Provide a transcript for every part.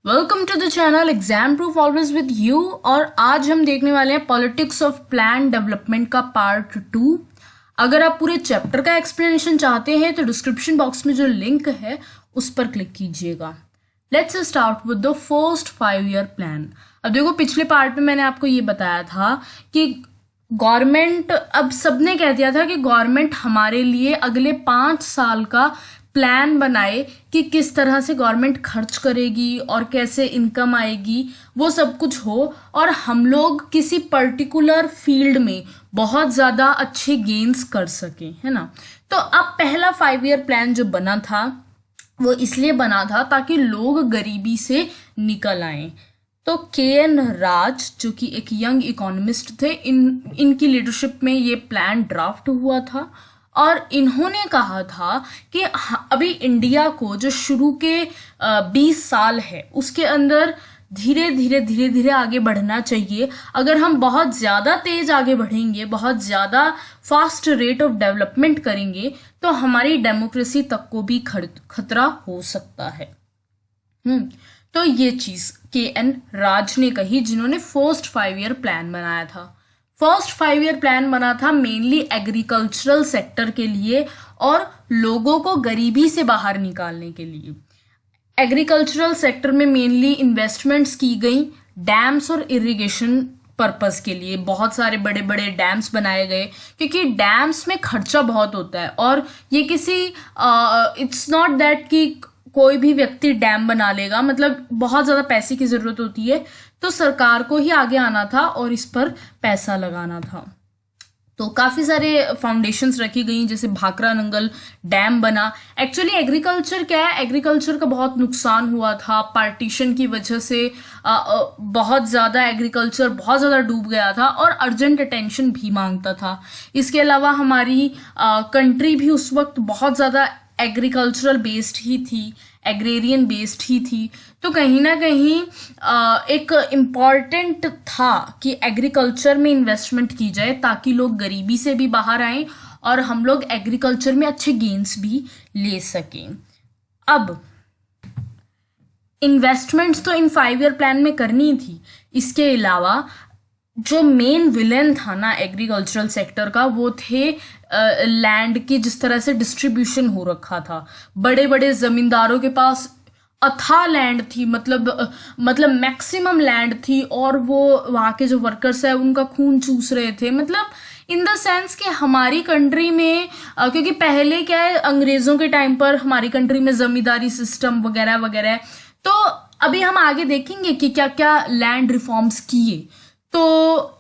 Welcome to the channel exam proof always with you. और आज हम देखने वाले हैं पॉलिटिक्स ऑफ प्लान डेवलपमेंट का पार्ट 2। अगर आप पूरे चैप्टर का एक्सप्लेनेशन चाहते हैं तो डिस्क्रिप्शन बॉक्स में जो लिंक है उस पर क्लिक कीजिएगा। Let's start with the first 5 year plan. अब देखो, पिछले पार्ट में मैंने आपको ये बताया था कि गवर्नमेंट, अब सबने कह दिया था कि गवर्नमेंट हमारे लिए अगले 5 साल का प्लान बनाए कि किस तरह से गवर्नमेंट खर्च करेगी और कैसे इनकम आएगी, वो सब कुछ हो और हम लोग किसी पर्टिकुलर फील्ड में बहुत ज़्यादा अच्छे गेन्स कर सकें, है ना। तो अब पहला 5 ईयर प्लान जो बना था वो इसलिए बना था ताकि लोग गरीबी से निकल आए। तो के.एन. राज, जो कि एक यंग इकोनॉमिस्ट थे, इनकी लीडरशिप में ये प्लान ड्राफ्ट हुआ था और इन्होंने कहा था कि अभी इंडिया को जो शुरू के 20 साल है उसके अंदर धीरे धीरे आगे बढ़ना चाहिए। अगर हम बहुत ज़्यादा तेज आगे बढ़ेंगे, बहुत ज़्यादा फास्ट रेट ऑफ डेवलपमेंट करेंगे तो हमारी डेमोक्रेसी तक को भी खतरा हो सकता है। तो ये चीज़ के.एन. राज ने कही, जिन्होंने फर्स्ट 5 ईयर प्लान बनाया था। फर्स्ट 5 ईयर प्लान बना था मेनली एग्रीकल्चरल सेक्टर के लिए और लोगों को गरीबी से बाहर निकालने के लिए। एग्रीकल्चरल सेक्टर में मेनली इन्वेस्टमेंट्स की गई डैम्स और इरिगेशन पर्पस के लिए। बहुत सारे बड़े बड़े डैम्स बनाए गए क्योंकि डैम्स में खर्चा बहुत होता है और ये किसी इट्स नॉट दैट कि कोई भी व्यक्ति डैम बना लेगा, मतलब बहुत ज़्यादा पैसे की ज़रूरत होती है। तो सरकार को ही आगे आना था और इस पर पैसा लगाना था। तो काफ़ी सारे फाउंडेशंस रखी गई, जैसे भाखरा नंगल डैम बना। एक्चुअली एग्रीकल्चर क्या है, एग्रीकल्चर का बहुत नुकसान हुआ था पार्टीशन की वजह से। बहुत ज़्यादा एग्रीकल्चर बहुत ज़्यादा डूब गया था और अर्जेंट अटेंशन भी मांगता था। इसके अलावा हमारी कंट्री भी उस वक्त बहुत ज़्यादा एग्रीकल्चरल बेस्ड ही थी, एग्रेरियन बेस्ड ही थी। तो कहीं ना कहीं एक इम्पॉर्टेंट था कि एग्रीकल्चर में इन्वेस्टमेंट की जाए ताकि लोग गरीबी से भी बाहर आएं और हम लोग एग्रीकल्चर में अच्छे गेन्स भी ले सकें। अब इन्वेस्टमेंट्स तो इन 5 ईयर प्लान में करनी थी। इसके अलावा जो मेन विलेन था ना एग्रीकल्चरल सेक्टर का, वो थे लैंड की जिस तरह से डिस्ट्रीब्यूशन हो रखा था। बड़े बड़े जमींदारों के पास अथाह लैंड थी, मतलब मैक्सिमम लैंड थी और वो वहाँ के जो वर्कर्स है उनका खून चूस रहे थे। मतलब इन द सेंस कि हमारी कंट्री में क्योंकि पहले क्या है, अंग्रेजों के टाइम पर हमारी कंट्री में जमींदारी सिस्टम वगैरह वगैरह। तो अभी हम आगे देखेंगे कि क्या क्या लैंड रिफॉर्म्स किए। तो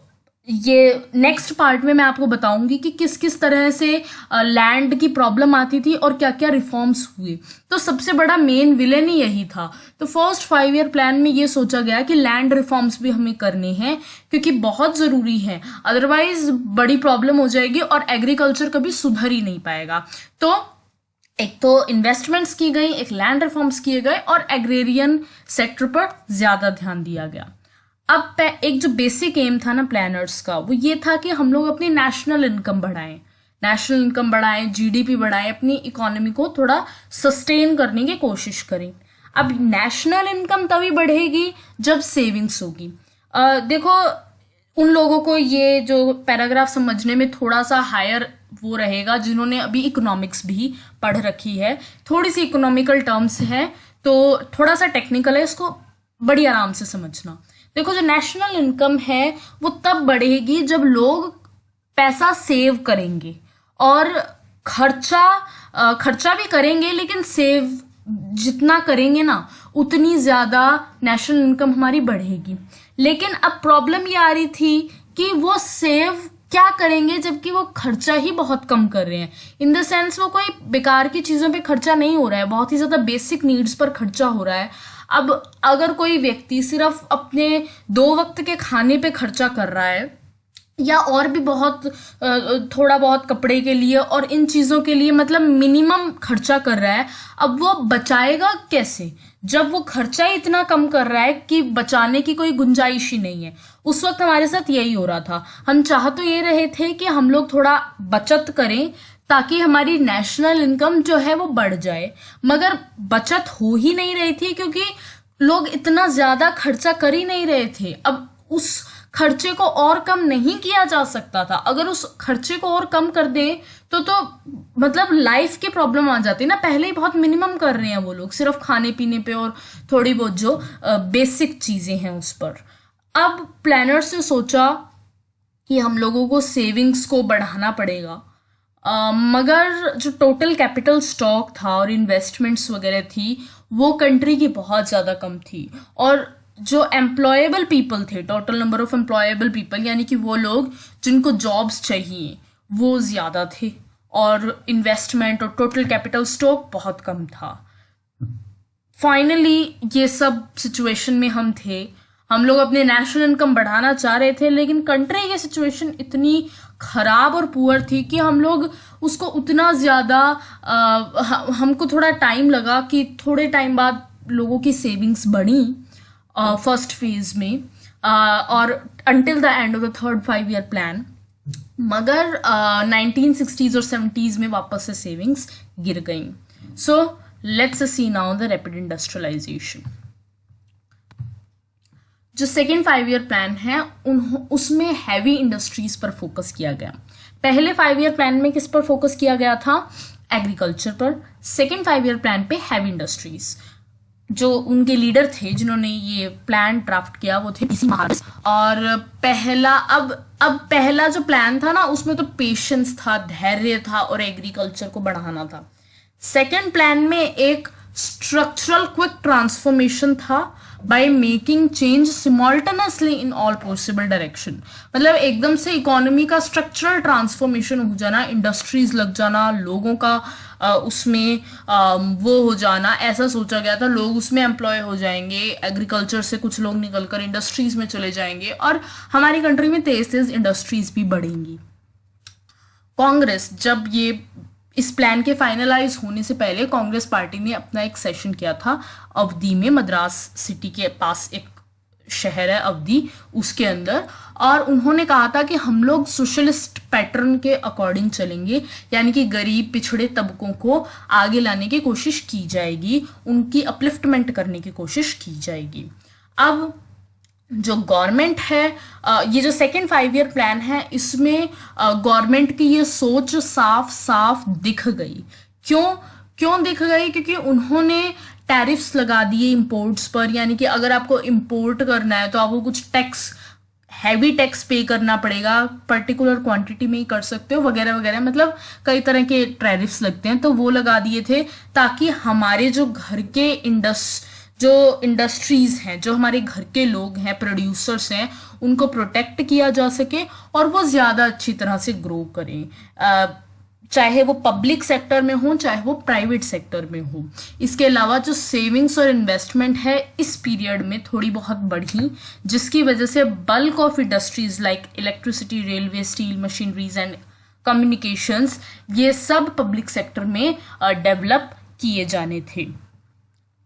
ये नेक्स्ट पार्ट में मैं आपको बताऊंगी कि किस किस तरह से लैंड की प्रॉब्लम आती थी और क्या क्या रिफॉर्म्स हुए। तो सबसे बड़ा मेन विलेन ही यही था। तो फर्स्ट 5 ईयर प्लान में ये सोचा गया कि लैंड रिफॉर्म्स भी हमें करने हैं क्योंकि बहुत ज़रूरी है, अदरवाइज बड़ी प्रॉब्लम हो जाएगी और एग्रीकल्चर कभी सुधर ही नहीं पाएगा। तो एक तो इन्वेस्टमेंट्स की गई, एक लैंड रिफॉर्म्स किए गए और एग्रेरियन सेक्टर पर ज़्यादा ध्यान दिया गया। अब एक जो बेसिक एम था ना प्लानर्स का, वो ये था कि हम लोग अपनी नेशनल इनकम बढ़ाएं, जीडीपी बढ़ाएं, अपनी इकोनॉमी को थोड़ा सस्टेन करने की कोशिश करें। अब नेशनल इनकम तभी बढ़ेगी जब सेविंग्स होगी। देखो, उन लोगों को ये जो पैराग्राफ समझने में थोड़ा सा हायर वो रहेगा जिन्होंने अभी इकोनॉमिक्स भी पढ़ रखी है। थोड़ी सी इकोनॉमिकल टर्म्स है तो थोड़ा सा टेक्निकल है, इसको बड़ी आराम से समझना। देखो, जो नेशनल इनकम है वो तब बढ़ेगी जब लोग पैसा सेव करेंगे और खर्चा भी करेंगे, लेकिन सेव जितना करेंगे ना उतनी ज़्यादा नेशनल इनकम हमारी बढ़ेगी। लेकिन अब प्रॉब्लम ये आ रही थी कि वो सेव क्या करेंगे जबकि वो खर्चा ही बहुत कम कर रहे हैं। इन द सेंस वो कोई बेकार की चीज़ों पे खर्चा नहीं हो रहा है, बहुत ही ज़्यादा बेसिक नीड्स पर खर्चा हो रहा है। अब अगर कोई व्यक्ति सिर्फ अपने 2 वक्त के खाने पे खर्चा कर रहा है या और भी बहुत थोड़ा बहुत कपड़े के लिए और इन चीज़ों के लिए, मतलब मिनिमम खर्चा कर रहा है, अब वो बचाएगा कैसे जब वो खर्चा ही इतना कम कर रहा है कि बचाने की कोई गुंजाइश ही नहीं है। उस वक्त हमारे साथ यही हो रहा था। हम चाह तो ये रहे थे कि हम लोग थोड़ा बचत करें ताकि हमारी नेशनल इनकम जो है वो बढ़ जाए, मगर बचत हो ही नहीं रही थी क्योंकि लोग इतना ज्यादा खर्चा कर ही नहीं रहे थे। अब उस खर्चे को और कम नहीं किया जा सकता था। अगर उस खर्चे को और कम कर दे तो मतलब लाइफ की प्रॉब्लम आ जाती ना। पहले ही बहुत मिनिमम कर रहे हैं वो लोग, सिर्फ खाने पीने पे और थोड़ी बहुत जो बेसिक चीजें हैं उस पर। अब प्लानर्स ने सोचा कि हम लोगों को सेविंग्स को बढ़ाना पड़ेगा। मगर जो टोटल कैपिटल स्टॉक था और इन्वेस्टमेंट्स वगैरह थी वो कंट्री की बहुत ज़्यादा कम थी। और जो एम्प्लॉयबल पीपल थे, total number of employable people यानी कि वो लोग जिनको जॉब्स चाहिए, वो ज़्यादा थे। और इन्वेस्टमेंट और टोटल कैपिटल स्टॉक बहुत कम था। फाइनली ये सब सिचुएशन में हम थे। हम लोग अपने नेशनल इनकम बढ़ाना चाह रहे थे, लेकिन कंट्री की सिचुएशन इतनी खराब और पुअर थी कि हम लोग उसको उतना ज़्यादा हमको थोड़ा टाइम लगा कि थोड़े टाइम बाद लोगों की सेविंग्स बढ़ी फर्स्ट फेज में और until the end of the third 5 year plan. मगर 1960s और 70s में वापस से सेविंग्स गिर गई। So let's see now the rapid industrialisation. जो सेकेंड 5 ईयर प्लान है उसमें हैवी इंडस्ट्रीज पर फोकस किया गया। पहले 5 ईयर प्लान में किस पर फोकस किया गया था? एग्रीकल्चर पर। सेकेंड 5 ईयर प्लान पे हैवी इंडस्ट्रीज। जो उनके लीडर थे जिन्होंने ये प्लान ड्राफ्ट किया वो थे DC महाराज। और पहला जो प्लान था ना उसमें तो पेशेंस था, धैर्य था और एग्रीकल्चर को बढ़ाना था। सेकेंड प्लान में एक स्ट्रक्चरल क्विक ट्रांसफॉर्मेशन था by making change simultaneously in all possible direction. मतलब एकदम से इकोनॉमी का स्ट्रक्चरल ट्रांसफॉर्मेशन हो जाना, इंडस्ट्रीज लग जाना, लोगों का उसमें वो हो जाना, ऐसा सोचा गया था। लोग उसमें एम्प्लॉय हो जाएंगे, एग्रीकल्चर से कुछ लोग निकलकर इंडस्ट्रीज में चले जाएंगे और हमारी कंट्री में तेज तेज इंडस्ट्रीज भी बढ़ेंगी। कांग्रेस जब ये इस प्लान के फाइनलाइज होने से पहले कांग्रेस पार्टी ने अपना एक सेशन किया था अवधी में, मद्रास सिटी के पास एक शहर है अवधी, उसके अंदर। और उन्होंने कहा था कि हम लोग सोशलिस्ट पैटर्न के अकॉर्डिंग चलेंगे, यानी कि गरीब पिछड़े तबकों को आगे लाने की कोशिश की जाएगी, उनकी अपलिफ्टमेंट करने की कोशिश की जाएगी। अब जो गवर्नमेंट है, ये जो सेकेंड 5 ईयर प्लान है इसमें गवर्नमेंट की ये सोच साफ साफ दिख गई। क्यों दिख गई? क्योंकि उन्होंने टैरिफ्स लगा दिए इंपोर्ट्स पर, यानी कि अगर आपको इंपोर्ट करना है तो आपको कुछ टैक्स, हैवी टैक्स पे करना पड़ेगा, पर्टिकुलर क्वांटिटी में ही कर सकते हो वगैरह वगैरह। मतलब कई तरह के टैरिफ्स लगते हैं, तो वो लगा दिए थे ताकि हमारे जो घर के इंडस्ट्रीज हैं, जो हमारे घर के लोग हैं, प्रोड्यूसर्स हैं, उनको प्रोटेक्ट किया जा सके और वो ज़्यादा अच्छी तरह से ग्रो करें, चाहे वो पब्लिक सेक्टर में हो चाहे वो प्राइवेट सेक्टर में हो। इसके अलावा जो सेविंग्स और इन्वेस्टमेंट है इस पीरियड में थोड़ी बहुत बढ़ी, जिसकी वजह से bulk of industries like electricity, railway, steel, machineries and communications, ये सब पब्लिक सेक्टर में डेवलप किए जाने थे।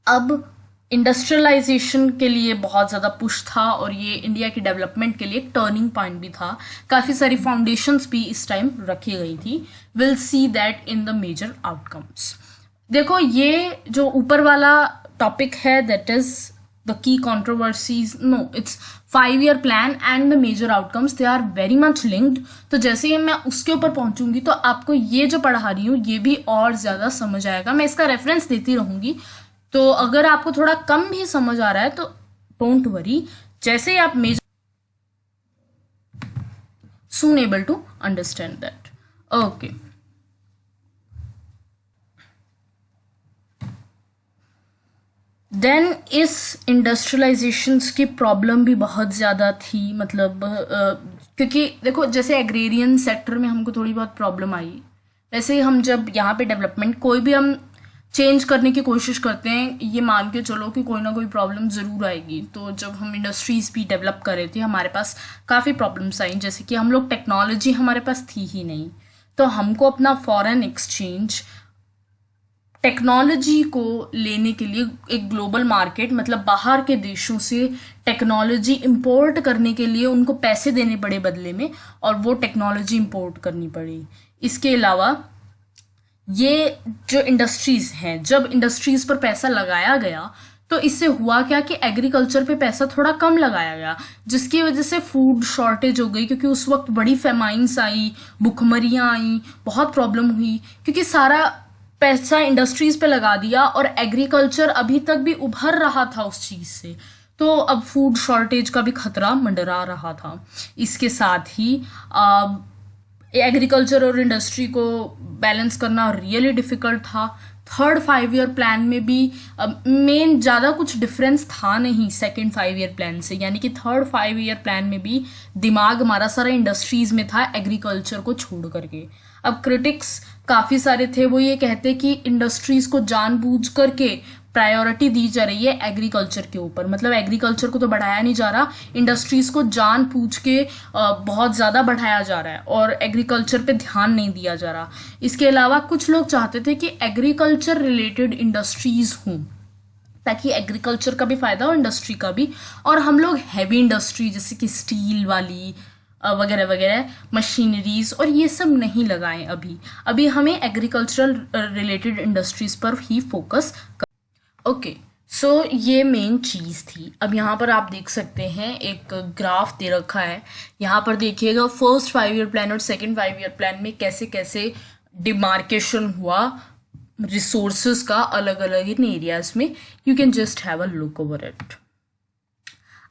अब इंडस्ट्रियलाइजेशन के लिए बहुत ज़्यादा पुश था और ये इंडिया की डेवलपमेंट के लिए एक टर्निंग पॉइंट भी था। काफ़ी सारी फाउंडेशंस भी इस टाइम रखी गई थी। Will see that in the major outcomes. देखो ये जो ऊपर वाला टॉपिक है that is the key controversies, no it's 5 year plan and the major outcomes, they are very much linked. तो जैसे ही मैं उसके ऊपर पहुंचूंगी तो आपको ये जो पढ़ा रही हूँ ये भी और ज़्यादा समझ आएगा। मैं इसका रेफरेंस देती रहूँगी, तो अगर आपको थोड़ा कम भी समझ आ रहा है तो डोंट वरी, जैसे ही आप major soon able to understand that. Okay. Then इस इंडस्ट्रियलाइजेशंस की प्रॉब्लम भी बहुत ज़्यादा थी। मतलब क्योंकि देखो जैसे एग्रेरियन सेक्टर में हमको थोड़ी बहुत प्रॉब्लम आई, वैसे ही हम जब यहाँ पे डेवलपमेंट कोई भी हम चेंज करने की कोशिश करते हैं, ये मान के चलो कि कोई ना कोई प्रॉब्लम ज़रूर आएगी। तो जब हम इंडस्ट्रीज़ भी डेवलप कर रहे थे हमारे पास काफ़ी प्रॉब्लम्स आई, जैसे कि हम लोग टेक्नोलॉजी हमारे पास थी ही नहीं, तो हमको अपना फॉरेन एक्सचेंज टेक्नोलॉजी को लेने के लिए एक ग्लोबल मार्केट, मतलब बाहर के देशों से टेक्नोलॉजी इंपोर्ट करने के लिए उनको पैसे देने पड़े बदले में, और वो टेक्नोलॉजी इंपोर्ट करनी पड़ी। इसके अलावा ये जो इंडस्ट्रीज़ हैं, जब इंडस्ट्रीज़ पर पैसा लगाया गया तो इससे हुआ क्या कि एग्रीकल्चर पे पैसा थोड़ा कम लगाया गया, जिसकी वजह से फूड शॉर्टेज हो गई, क्योंकि उस वक्त बड़ी फेमाइंस आई, भुखमरियाँ आई, बहुत प्रॉब्लम हुई, क्योंकि सारा पैसा इंडस्ट्रीज पे लगा दिया और एग्रीकल्चर अभी तक भी उभर रहा था उस चीज से। तो अब फूड शॉर्टेज का भी खतरा मंडरा रहा था। इसके साथ ही एग्रीकल्चर और इंडस्ट्री को बैलेंस करना रियली डिफिकल्ट था। थर्ड 5 ईयर प्लान में भी मेन ज़्यादा कुछ डिफरेंस था नहीं सेकंड 5 ईयर प्लान से, यानी कि थर्ड 5 ईयर प्लान में भी दिमाग हमारा सारा इंडस्ट्रीज में था एग्रीकल्चर को छोड़ करके। अब क्रिटिक्स काफ़ी सारे थे, वो ये कहते कि इंडस्ट्रीज को जानबूझ करके प्रायोरिटी दी जा रही है एग्रीकल्चर के ऊपर, मतलब एग्रीकल्चर को तो बढ़ाया नहीं जा रहा, इंडस्ट्रीज को जानबूझ के बहुत ज़्यादा बढ़ाया जा रहा है और एग्रीकल्चर पे ध्यान नहीं दिया जा रहा। इसके अलावा कुछ लोग चाहते थे कि एग्रीकल्चर रिलेटेड इंडस्ट्रीज हों, ताकि एग्रीकल्चर का भी फायदा हो, इंडस्ट्री का भी, और हम लोग हैवी इंडस्ट्री जैसे कि स्टील वाली वगैरह वगैरह मशीनरीज और ये सब नहीं लगाएं। अभी हमें एग्रीकल्चरल रिलेटेड इंडस्ट्रीज पर ही फोकस ओके। सो ये मेन चीज़ थी। अब यहाँ पर आप देख सकते हैं एक ग्राफ दे रखा है, यहाँ पर देखिएगा फर्स्ट 5 ईयर प्लान और सेकंड 5 ईयर प्लान में कैसे कैसे डिमार्केशन हुआ रिसोर्सेज का अलग अलग इन एरियाज में। You can just have a look over it.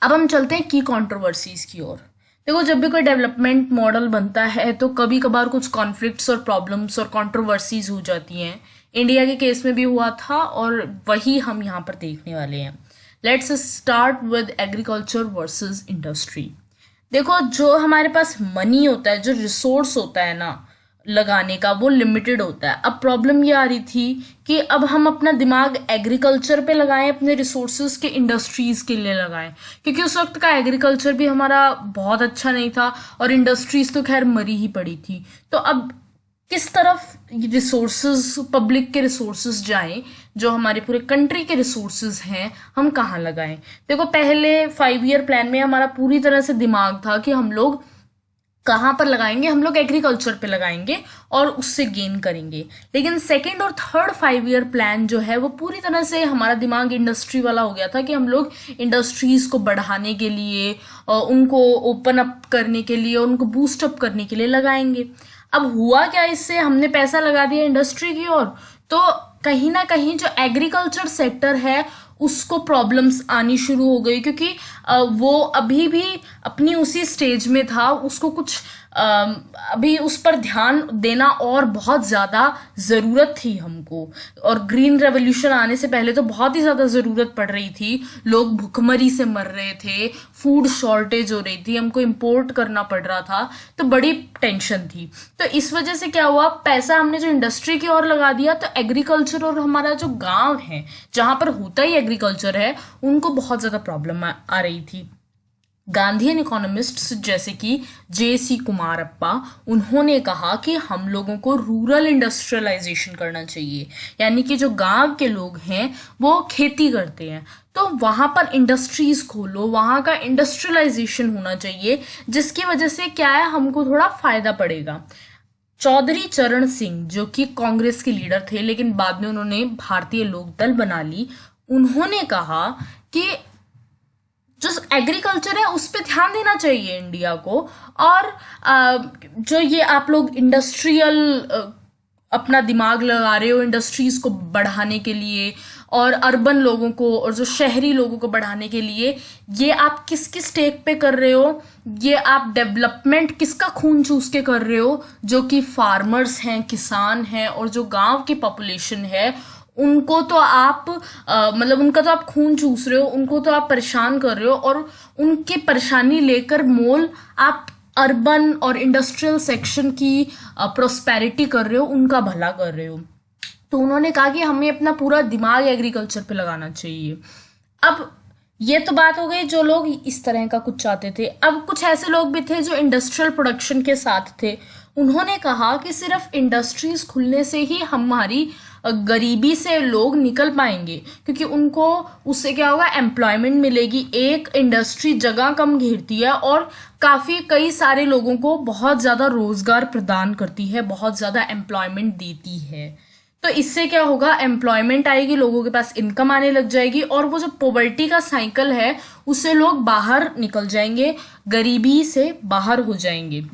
अब हम चलते हैं की कंट्रोवर्सीज की ओर। देखो, जब भी कोई डेवलपमेंट मॉडल बनता है तो कभी कभार कुछ कॉन्फ्लिक्ट्स और प्रॉब्लम्स और कंट्रोवर्सीज हो जाती हैं। इंडिया के केस में भी हुआ था और वही हम यहाँ पर देखने वाले हैं। Let's start with agriculture versus industry. देखो, जो हमारे पास मनी होता है, जो रिसोर्स होता है ना लगाने का, वो लिमिटेड होता है। अब प्रॉब्लम ये आ रही थी कि अब हम अपना दिमाग एग्रीकल्चर पे लगाएं, अपने रिसोर्सेज के इंडस्ट्रीज के लिए लगाएं, क्योंकि उस वक्त का एग्रीकल्चर भी हमारा बहुत अच्छा नहीं था और इंडस्ट्रीज तो खैर मरी ही पड़ी थी। तो अब किस तरफ रिसोर्सेज, पब्लिक के रिसोर्सेज जाएं, जो हमारे पूरे कंट्री के रिसोर्सेज हैं, हम कहाँ लगाएं। देखो, पहले 5 ईयर प्लान में हमारा पूरी तरह से दिमाग था कि हम लोग कहाँ पर लगाएंगे, हम लोग एग्रीकल्चर पे लगाएंगे और उससे गेन करेंगे। लेकिन सेकेंड और थर्ड 5 ईयर प्लान जो है वो पूरी तरह से हमारा दिमाग इंडस्ट्री वाला हो गया था कि हम लोग इंडस्ट्रीज को बढ़ाने के लिए, उनको ओपन अप करने के लिए, उनको बूस्ट अप करने के लिए लगाएंगे। अब हुआ क्या, इससे हमने पैसा लगा दिया इंडस्ट्री की ओर, तो कहीं ना कहीं जो एग्रीकल्चर सेक्टर है उसको प्रॉब्लम्स आनी शुरू हो गई, क्योंकि वो अभी भी अपनी उसी स्टेज में था। उसको कुछ अभी उस पर ध्यान देना और बहुत ज़्यादा ज़रूरत थी हमको, और ग्रीन रेवोल्यूशन आने से पहले तो बहुत ही ज़्यादा ज़रूरत पड़ रही थी। लोग भुखमरी से मर रहे थे, फूड शॉर्टेज हो रही थी, हमको इम्पोर्ट करना पड़ रहा था, तो बड़ी टेंशन थी। तो इस वजह से क्या हुआ, पैसा हमने जो इंडस्ट्री की ओर लगा दिया, तो एग्रीकल्चर और हमारा जो गाँव है जहाँ पर होता ही एग्रीकल्चर है, उनको बहुत ज़्यादा प्रॉब्लम आ रही थी। गांधीयन इकोनॉमिस्ट्स जैसे कि J.C. कुमारप्पा, उन्होंने कहा कि हम लोगों को रूरल इंडस्ट्रियलाइजेशन करना चाहिए, यानी कि जो गांव के लोग हैं वो खेती करते हैं, तो वहाँ पर इंडस्ट्रीज खोलो, वहाँ का इंडस्ट्रियलाइजेशन होना चाहिए, जिसकी वजह से क्या है, हमको थोड़ा फायदा पड़ेगा। चौधरी चरण सिंह, जो कि कांग्रेस के लीडर थे लेकिन बाद में उन्होंने भारतीय लोक दल बना ली, उन्होंने कहा कि जो एग्रीकल्चर है उस पर ध्यान देना चाहिए इंडिया को, और जो ये आप लोग इंडस्ट्रियल अपना दिमाग लगा रहे हो इंडस्ट्रीज को बढ़ाने के लिए और अर्बन लोगों को और जो शहरी लोगों को बढ़ाने के लिए, ये आप किस किस टेक पे कर रहे हो, ये आप डेवलपमेंट किसका खून चूस के कर रहे हो, जो कि फार्मर्स हैं, किसान हैं, और जो गांव की पॉपुलेशन है उनको तो आप मतलब उनका तो आप खून चूस रहे हो, उनको तो आप परेशान कर रहे हो, और उनकी परेशानी लेकर मोल आप अर्बन और इंडस्ट्रियल सेक्शन की प्रोस्पेरिटी कर रहे हो, उनका भला कर रहे हो। तो उन्होंने कहा कि हमें अपना पूरा दिमाग एग्रीकल्चर पे लगाना चाहिए। अब ये तो बात हो गई जो लोग इस तरह का कुछ चाहते थे। अब कुछ ऐसे लोग भी थे जो इंडस्ट्रियल प्रोडक्शन के साथ थे, उन्होंने कहा कि सिर्फ इंडस्ट्रीज खुलने से ही हमारी गरीबी से लोग निकल पाएंगे, क्योंकि उनको उससे क्या होगा, एम्प्लॉयमेंट मिलेगी। एक इंडस्ट्री जगह कम घेरती है और कई सारे लोगों को बहुत ज़्यादा रोजगार प्रदान करती है, बहुत ज़्यादा एम्प्लॉयमेंट देती है। तो इससे क्या होगा, एम्प्लॉयमेंट आएगी, लोगों के पास इनकम आने लग जाएगी, और वो जो पॉवर्टी का साइकिल है उससे लोग बाहर निकल जाएंगे, गरीबी से बाहर हो जाएंगे।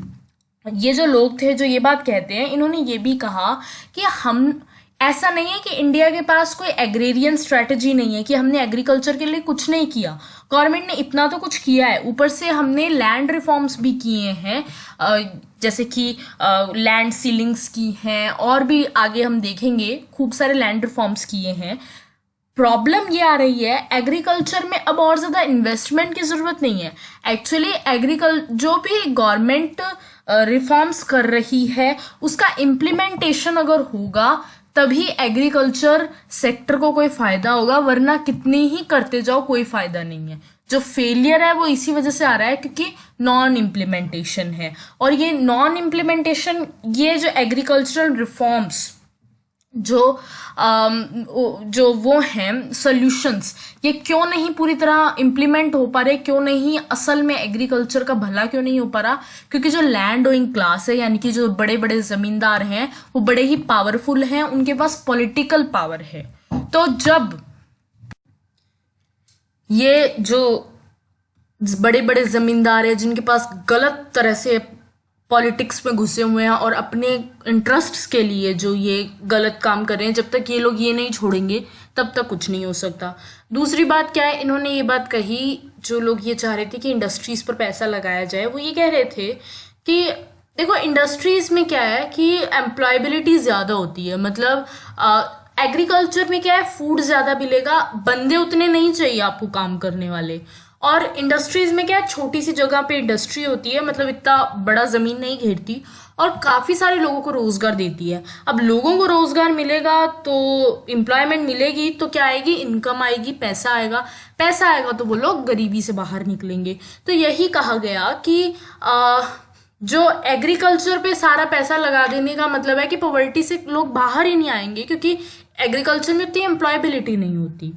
ये जो लोग थे जो ये बात कहते हैं, इन्होंने ये भी कहा कि हम, ऐसा नहीं है कि इंडिया के पास कोई एग्रेरियन स्ट्रेटजी नहीं है, कि हमने एग्रीकल्चर के लिए कुछ नहीं किया। गवर्नमेंट ने इतना तो कुछ किया है, ऊपर से हमने लैंड रिफॉर्म्स भी किए हैं, जैसे कि लैंड सीलिंग्स की हैं, और भी आगे हम देखेंगे खूब सारे लैंड रिफॉर्म्स किए हैं। प्रॉब्लम ये आ रही है एग्रीकल्चर में अब और ज़्यादा इन्वेस्टमेंट की ज़रूरत नहीं है। एक्चुअली जो भी गवर्नमेंट रिफॉर्म्स कर रही है उसका इम्प्लीमेंटेशन अगर होगा तभी एग्रीकल्चर सेक्टर को कोई फायदा होगा, वरना कितनी ही करते जाओ कोई फायदा नहीं है। जो फेलियर है वो इसी वजह से आ रहा है क्योंकि नॉन इम्प्लीमेंटेशन है। और ये नॉन इम्प्लीमेंटेशन, ये जो एग्रीकल्चरल रिफॉर्म्स जो वो हैं सॉल्यूशंस, ये क्यों नहीं पूरी तरह इम्प्लीमेंट हो पा रहे, क्यों नहीं असल में एग्रीकल्चर का भला क्यों नहीं हो पा रहा? क्योंकि जो लैंड ओइंग क्लास है, यानी कि जो बड़े बड़े जमींदार हैं, वो बड़े ही पावरफुल हैं, उनके पास पॉलिटिकल पावर है। तो जब ये जो बड़े बड़े जमींदार हैं जिनके पास गलत तरह से पॉलिटिक्स में घुसे हुए हैं और अपने इंटरेस्ट्स के लिए जो ये गलत काम कर रहे हैं, जब तक ये लोग ये नहीं छोड़ेंगे तब तक कुछ नहीं हो सकता। दूसरी बात क्या है, इन्होंने ये बात कही, जो लोग ये चाह रहे थे कि इंडस्ट्रीज पर पैसा लगाया जाए, वो ये कह रहे थे कि देखो इंडस्ट्रीज में क्या है कि एम्प्लॉयबिलिटी ज़्यादा होती है, मतलब एग्रीकल्चर में क्या है, फूड ज़्यादा मिलेगा, बंदे उतने नहीं चाहिए आपको काम करने वाले। और इंडस्ट्रीज में क्या है, छोटी सी जगह पे इंडस्ट्री होती है, मतलब इतना बड़ा जमीन नहीं घेरती, और काफी सारे लोगों को रोजगार देती है। अब लोगों को रोजगार मिलेगा तो एम्प्लॉयमेंट मिलेगी, तो क्या आएगी, इनकम आएगी, पैसा आएगा, पैसा आएगा तो वो लोग गरीबी से बाहर निकलेंगे। तो यही कहा गया कि जो एग्रीकल्चर पे सारा पैसा लगा देने का मतलब है कि पॉवर्टी से लोग बाहर ही नहीं आएंगे, क्योंकि एग्रीकल्चर में उतनी एम्प्लॉयबिलिटी नहीं होती।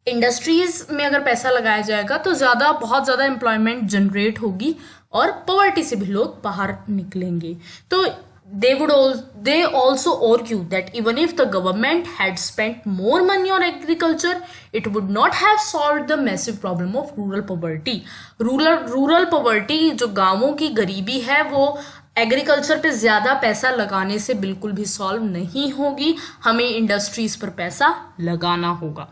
इंडस्ट्रीज में अगर पैसा लगाया जाएगा तो बहुत ज्यादा एम्प्लॉयमेंट जनरेट होगी और पॉवर्टी से भी लोग बाहर निकलेंगे। तो they also argue that even if the government had spent more money on agriculture, it would not have solved the massive problem of rural poverty. Rural poverty, जो गांवों की गरीबी है, वो एग्रीकल्चर पे ज्यादा पैसा लगाने से बिल्कुल भी सॉल्व नहीं होगी। हमें इंडस्ट्रीज पर पैसा लगाना होगा।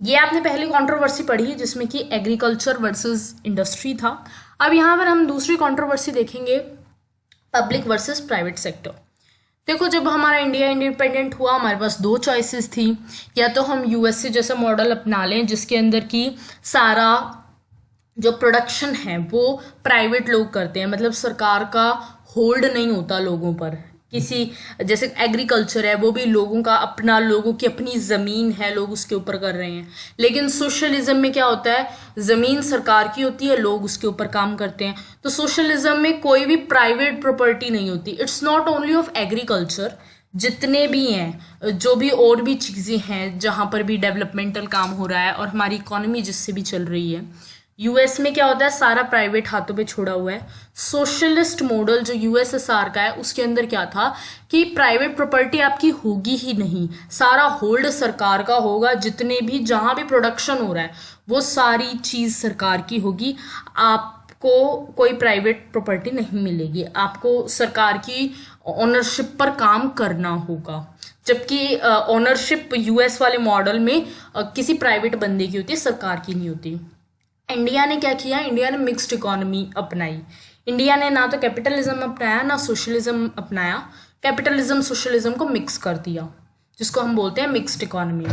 ये आपने पहली कंट्रोवर्सी पढ़ी जिसमें कि एग्रीकल्चर वर्सेस इंडस्ट्री था। अब यहाँ पर हम दूसरी कंट्रोवर्सी देखेंगे, पब्लिक वर्सेस प्राइवेट सेक्टर। देखो, जब हमारा इंडिया इंडिपेंडेंट हुआ, हमारे पास दो चॉइसेस थी, या तो हम यूएसए जैसा मॉडल अपना लें जिसके अंदर की सारा जो प्रोडक्शन है वो प्राइवेट लोग करते हैं, मतलब सरकार का होल्ड नहीं होता लोगों पर। किसी जैसे एग्रीकल्चर है वो भी लोगों का अपना, लोगों की अपनी ज़मीन है, लोग उसके ऊपर कर रहे हैं। लेकिन सोशलिज्म में क्या होता है, ज़मीन सरकार की होती है, लोग उसके ऊपर काम करते हैं। तो सोशलिज्म में कोई भी प्राइवेट प्रॉपर्टी नहीं होती। It's not only of agriculture, जितने भी हैं, जो भी और भी चीज़ें हैं जहाँ पर भी डेवलपमेंटल काम हो रहा है और हमारी इकोनॉमी जिससे भी चल रही है, यूएस में क्या होता है, सारा प्राइवेट हाथों पे छोड़ा हुआ है। सोशलिस्ट मॉडल जो यूएसएसआर का है उसके अंदर क्या था कि प्राइवेट प्रॉपर्टी आपकी होगी ही नहीं, सारा होल्ड सरकार का होगा, जितने भी जहां भी प्रोडक्शन हो रहा है वो सारी चीज सरकार की होगी, आपको कोई प्राइवेट प्रॉपर्टी नहीं मिलेगी, आपको सरकार की ओनरशिप पर काम करना होगा। जबकि ओनरशिप यूएस वाले मॉडल में किसी प्राइवेट बंदे की होती है, सरकार की नहीं होती। इंडिया ने क्या किया, इंडिया ने मिक्स्ड इकोनॉमी अपनाई। इंडिया ने ना तो कैपिटलिज्म अपनाया ना सोशलिज्म अपनाया, कैपिटलिज्म सोशलिज्म को मिक्स कर दिया, जिसको हम बोलते हैं मिक्स्ड इकोनॉमी।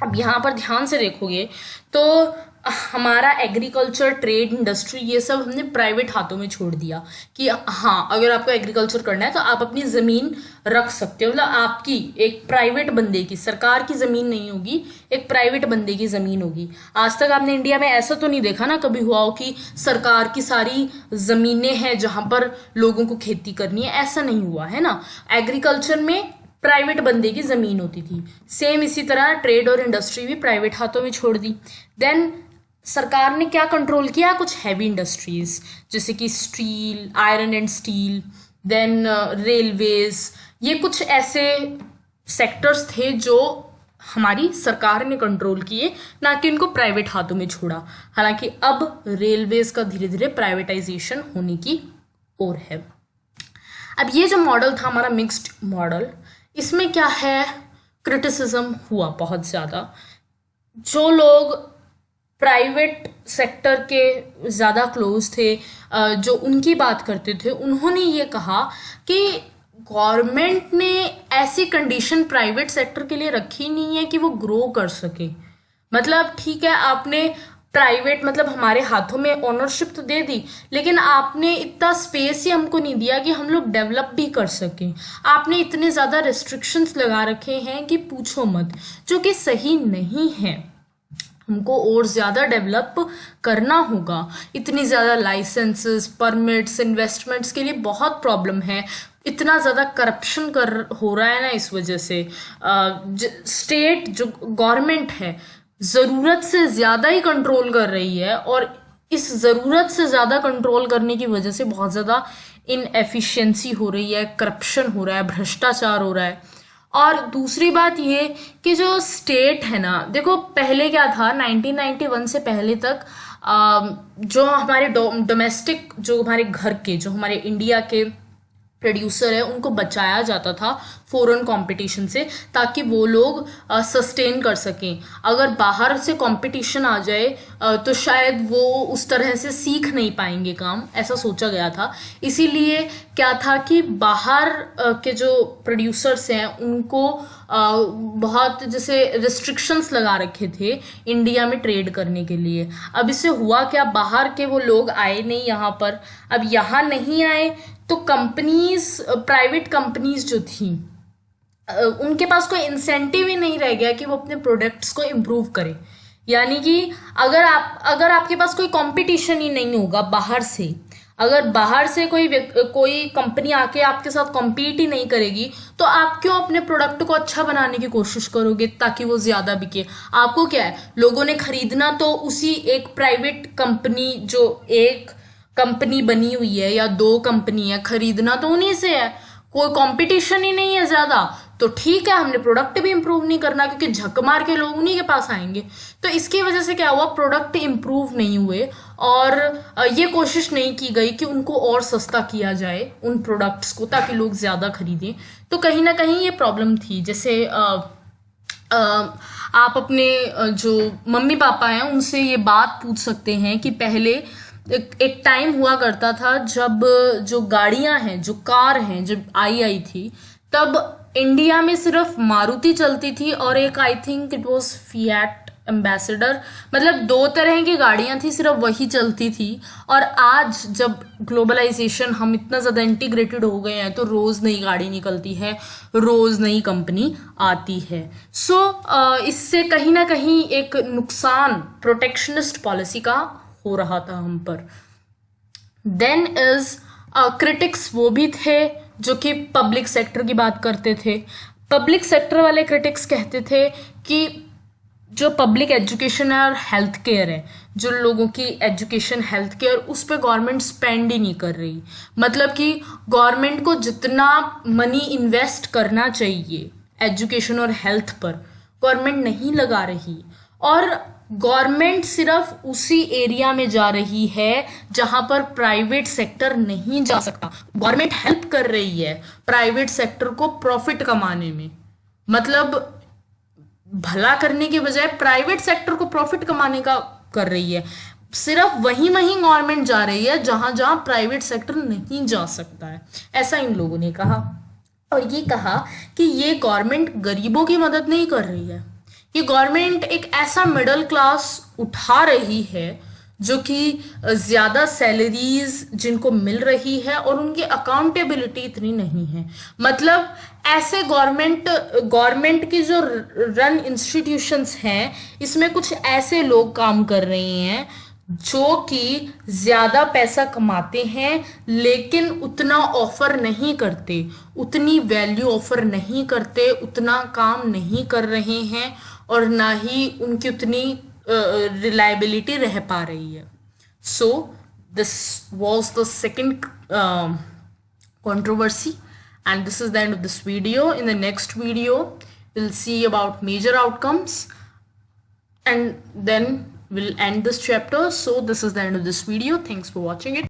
अब यहाँ पर ध्यान से देखोगे तो हमारा एग्रीकल्चर, ट्रेड, इंडस्ट्री, ये सब हमने प्राइवेट हाथों में छोड़ दिया कि हाँ, अगर आपको एग्रीकल्चर करना है तो आप अपनी ज़मीन रख सकते हो, मतलब आपकी एक प्राइवेट बंदे की, सरकार की ज़मीन नहीं होगी, एक प्राइवेट बंदे की ज़मीन होगी। आज तक आपने इंडिया में ऐसा तो नहीं देखा ना कभी हुआ हो कि सरकार की सारी ज़मीनें हैं जहाँ पर लोगों को खेती करनी है, ऐसा नहीं हुआ है ना। एग्रीकल्चर में प्राइवेट बंदे की ज़मीन होती थी। सेम इसी तरह ट्रेड और इंडस्ट्री भी प्राइवेट हाथों में छोड़ दी। देन सरकार ने क्या कंट्रोल किया, कुछ हैवी इंडस्ट्रीज जैसे कि steel, iron and steel, then railways, ये कुछ ऐसे सेक्टर्स थे जो हमारी सरकार ने कंट्रोल किए, ना कि उनको प्राइवेट हाथों में छोड़ा। हालांकि अब रेलवेज का धीरे धीरे प्राइवेटाइजेशन होने की ओर है। अब ये जो मॉडल था हमारा मिक्स्ड मॉडल, इसमें क्या है, क्रिटिसिज्म हुआ बहुत ज़्यादा। जो लोग प्राइवेट सेक्टर के ज़्यादा क्लोज थे, जो उनकी बात करते थे, उन्होंने ये कहा कि गवर्नमेंट ने ऐसी कंडीशन प्राइवेट सेक्टर के लिए रखी नहीं है कि वो ग्रो कर सके। मतलब ठीक है, आपने प्राइवेट मतलब हमारे हाथों में ओनरशिप तो दे दी, लेकिन आपने इतना स्पेस ही हमको नहीं दिया कि हम लोग डेवलप भी कर सकें। आपने इतने ज़्यादा रिस्ट्रिक्शंस लगा रखे हैं कि पूछो मत, जो कि सही नहीं है। हमको और ज़्यादा डेवलप करना होगा। इतनी ज़्यादा लाइसेंसेस, परमिट्स, इन्वेस्टमेंट्स के लिए बहुत प्रॉब्लम है। इतना ज़्यादा करप्शन हो रहा है ना, इस वजह से स्टेट जो गवर्नमेंट है ज़रूरत से ज़्यादा ही कंट्रोल कर रही है, और इस ज़रूरत से ज़्यादा कंट्रोल करने की वजह से बहुत ज़्यादा इनएफिशिएंसी हो रही है, करप्शन हो रहा है, भ्रष्टाचार हो रहा है। और दूसरी बात ये कि जो स्टेट है ना, देखो पहले क्या था, 1991 से पहले तक जो हमारे डोमेस्टिक, जो हमारे घर के, जो हमारे इंडिया के प्रोड्यूसर है, उनको बचाया जाता था फॉरेन कंपटीशन से, ताकि वो लोग सस्टेन कर सकें। अगर बाहर से कंपटीशन आ जाए तो शायद वो उस तरह से सीख नहीं पाएंगे काम, ऐसा सोचा गया था। इसीलिए क्या था कि बाहर के जो प्रोड्यूसर्स हैं उनको बहुत जैसे रिस्ट्रिक्शंस लगा रखे थे इंडिया में ट्रेड करने के लिए। अब इससे हुआ क्या, बाहर के वो लोग आए नहीं यहाँ पर। अब यहाँ नहीं आए तो कंपनीज, प्राइवेट कंपनीज जो थी, उनके पास कोई इंसेंटिव ही नहीं रह गया कि वो अपने प्रोडक्ट्स को इम्प्रूव करें। यानी कि अगर आपके पास कोई कंपटीशन ही नहीं होगा बाहर से, अगर बाहर से कोई कंपनी आके आपके साथ कॉम्पीट ही नहीं करेगी, तो आप क्यों अपने प्रोडक्ट को अच्छा बनाने की कोशिश करोगे ताकि वो ज़्यादा बिके। आपको क्या है, लोगों ने खरीदना तो उसी एक प्राइवेट कंपनी, जो एक कंपनी बनी हुई है या दो कंपनी है, खरीदना तो उन्हीं से है। कोई कंपटीशन ही नहीं है ज़्यादा, तो ठीक है, हमने प्रोडक्ट भी इम्प्रूव नहीं करना, क्योंकि झक मार के लोग उन्हीं के पास आएंगे। तो इसकी वजह से क्या हुआ, प्रोडक्ट इम्प्रूव नहीं हुए, और ये कोशिश नहीं की गई कि उनको और सस्ता किया जाए उन प्रोडक्ट्स को, ताकि लोग ज़्यादा खरीदें। तो कहीं ना कहीं ये प्रॉब्लम थी। जैसे आप अपने जो मम्मी पापा हैं उनसे ये बात पूछ सकते हैं कि पहले एक टाइम हुआ करता था जब जो गाड़ियां हैं, जो कार हैं, जब आई थी, तब इंडिया में सिर्फ मारुति चलती थी, और एक I think it was fiat ambassador. मतलब दो तरह की गाड़ियां थी, सिर्फ वही चलती थी। और आज जब ग्लोबलाइजेशन, हम इतना ज़्यादा इंटीग्रेटेड हो गए हैं, तो रोज़ नई गाड़ी निकलती है, रोज़ नई कंपनी आती है। सो इससे कहीं ना कहीं एक नुकसान प्रोटेक्शनिस्ट पॉलिसी का हो रहा था हम पर। देन इज क्रिटिक्स वो भी थे जो कि पब्लिक सेक्टर की बात करते थे। पब्लिक सेक्टर वाले क्रिटिक्स कहते थे कि जो पब्लिक एजुकेशन है और हेल्थ केयर है, जो लोगों की एजुकेशन, हेल्थ केयर, उस पर गवर्नमेंट स्पेंड ही नहीं कर रही। मतलब कि गवर्नमेंट को जितना मनी इन्वेस्ट करना चाहिए एजुकेशन और हेल्थ पर, गवर्नमेंट नहीं लगा रही। और गवर्नमेंट सिर्फ उसी एरिया में जा रही है जहां पर प्राइवेट सेक्टर नहीं जा सकता। गवर्नमेंट हेल्प कर रही है प्राइवेट सेक्टर को प्रॉफिट कमाने में, मतलब भला करने के बजाय प्राइवेट सेक्टर को प्रॉफिट कमाने का कर रही है। सिर्फ वहीं गवर्नमेंट जा रही है जहां जहां प्राइवेट सेक्टर नहीं जा सकता है, ऐसा इन लोगों ने कहा। और ये कहा कि ये गवर्नमेंट गरीबों की मदद नहीं कर रही है, ये गवर्नमेंट एक ऐसा मिडिल क्लास उठा रही है जो कि ज़्यादा सैलरीज जिनको मिल रही है और उनकी अकाउंटेबिलिटी इतनी नहीं है। मतलब ऐसे गवर्नमेंट की जो रन इंस्टीट्यूशंस हैं, इसमें कुछ ऐसे लोग काम कर रहे हैं जो कि ज़्यादा पैसा कमाते हैं, लेकिन उतना ऑफर नहीं करते, उतनी वैल्यू ऑफर नहीं करते, उतना काम नहीं कर रहे हैं, और ना ही उनकी उतनी रिलायबिलिटी रह पा रही है। So this was the second controversy. And this is the end of this video. In the next video, we'll see about major outcomes and then we'll end this chapter. So this is the end of this video. Thanks for watching it.